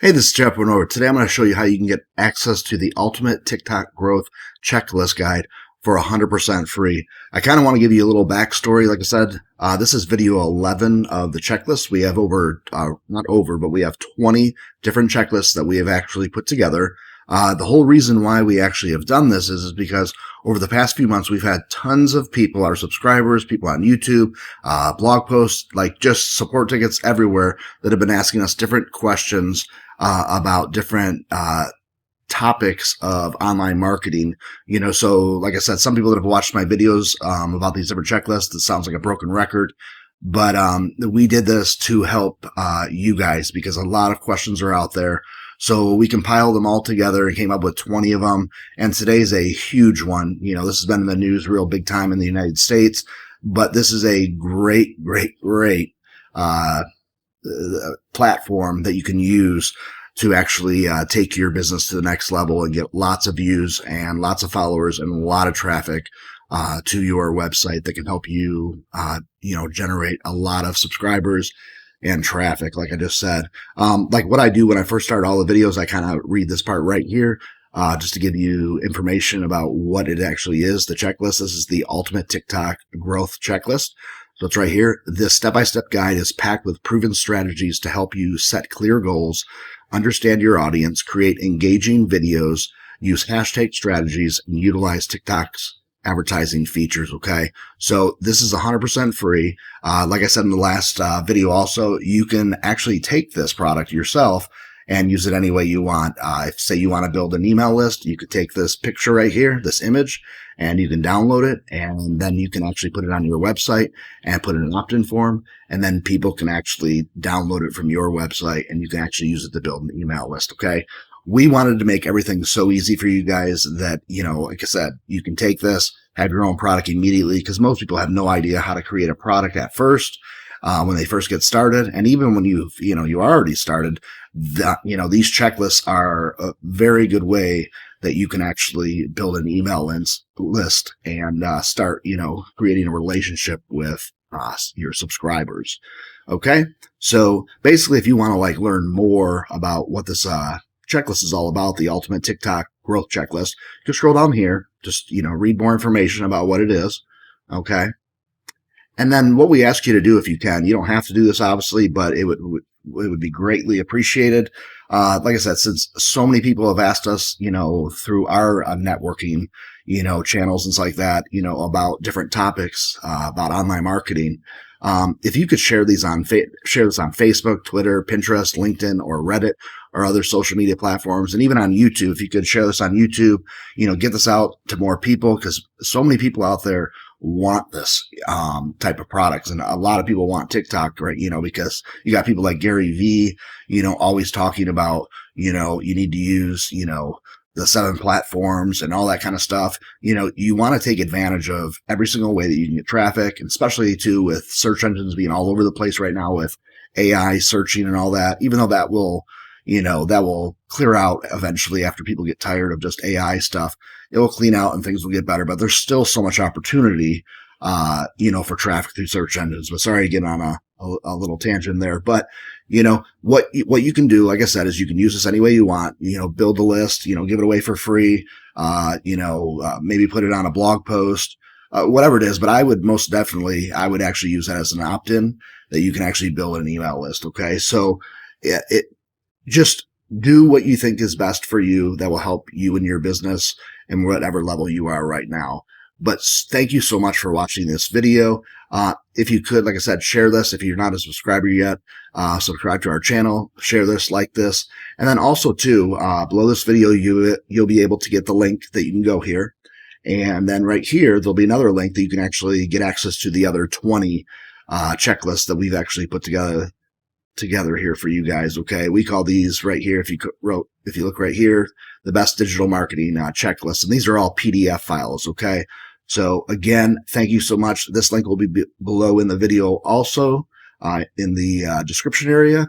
Hey, this is Jeff Winova. Today I'm going to show you how you can get access to the Ultimate TikTok Growth Checklist Guide for 100% free. I kind of want to give you a little backstory. Like I said, this is video 11 of the checklist. We have we have 20 different checklists that we have actually put together. The whole reason why we actually have done this is because over the past few months, we've had tons of people, our subscribers, people on YouTube, blog posts, like just support tickets everywhere that have been asking us different questions about different topics of online marketing. So like I said, some people that have watched my videos about these different checklists, it sounds like a broken record, but we did this to help you guys because a lot of questions are out there. So we compiled them all together and came up with 20 of them. And today's a huge one. This has been in the news real big time in the United States, but this is a great platform that you can use to actually take your business to the next level and get lots of views and lots of followers and a lot of traffic to your website that can help you, generate a lot of subscribers and traffic, like I just said. Like what I do when I first start all the videos, I kind of read this part right here just to give you information about what it actually is, the checklist. This is the Ultimate TikTok Growth Checklist. So it's right here. This step-by-step guide is packed with proven strategies to help you set clear goals, understand your audience, create engaging videos, use hashtag strategies, and utilize TikTok's advertising features. Okay. So this is 100% free. Like I said in the last video also, you can actually take this product yourself and use it any way you want. If say you want to build an email list, you could take this picture right here, this image, and you can download it, and then you can actually put it on your website and put it in an opt-in form, and then people can actually download it from your website, and you can actually use it to build an email list. Okay. We wanted to make everything so easy for you guys that, like I said, you can take this, have your own product immediately, because most people have no idea how to create a product at first when they first get started. And even when you are already started, these checklists are a very good way that you can actually build an email list and start, creating a relationship with your subscribers. Okay. So basically, if you want to learn more about what this checklist is all about, the Ultimate TikTok Growth Checklist, just scroll down here, just, read more information about what it is. Okay. And then what we ask you to do, if you can, you don't have to do this obviously, but it would be greatly appreciated. Like I said, since so many people have asked us, through our networking, channels and stuff like that, about different topics, about online marketing. If you could share this on Facebook, Twitter, Pinterest, LinkedIn, or Reddit, or other social media platforms, and even on YouTube, if you could share this on YouTube, get this out to more people, because so many people out there want this type of products, and a lot of people want TikTok, right? Because you got people like Gary V, always talking about, you need to use, the 7 platforms and all that kind of stuff. You want to take advantage of every single way that you can get traffic, and especially too with search engines being all over the place right now with AI searching and all that, even though that will clear out eventually after people get tired of just AI stuff. It will clean out and things will get better, but there's still so much opportunity, for traffic through search engines. But sorry to get on a little tangent there, but what you can do, like I said, is you can use this any way you want, build a list, give it away for free, maybe put it on a blog post, whatever it is. But I would actually use that as an opt-in that you can actually build an email list. Okay. So just do what you think is best for you that will help you in your business and whatever level you are right now. But thank you so much for watching this video. If you could, like I said, share this. If you're not a subscriber yet, subscribe to our channel, share this, like this. And then also too, below this video, you'll be able to get the link that you can go here. And then right here, there'll be another link that you can actually get access to the other 20 checklists that we've actually put together here for you guys. Okay. We call these right here. If you look right here, the best digital marketing checklist, and these are all PDF files. Okay. So again, thank you so much. This link will be below in the video also, in the description area.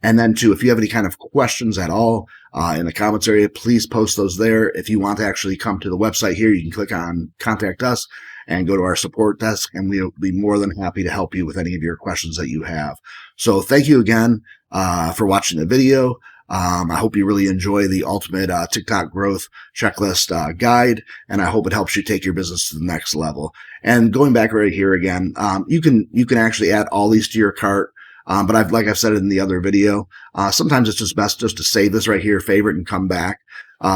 And then too, if you have any kind of questions at all, in the comments area, please post those there. If you want to actually come to the website here, you can click on contact us and go to our support desk, and we'll be more than happy to help you with any of your questions that you have. So thank you again, for watching the video. I hope you really enjoy the ultimate TikTok growth checklist guide, and I hope it helps you take your business to the next level. And going back right here again, you can actually add all these to your cart. But like I've said in the other video, sometimes it's just best just to save this right here, favorite, and come back,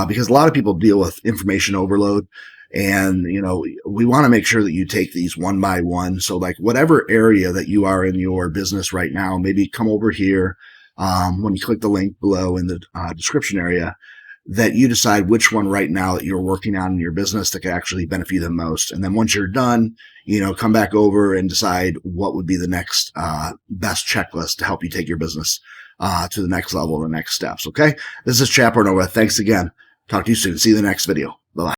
because a lot of people deal with information overload. And, we want to make sure that you take these one by one. So like whatever area that you are in your business right now, maybe come over here, when you click the link below in the description area, that you decide which one right now that you're working on in your business that could actually benefit you the most. And then once you're done, come back over and decide what would be the next best checklist to help you take your business to the next level, the next steps. Okay. This is Chaperone. Thanks again. Talk to you soon. See you in the next video. Bye-bye.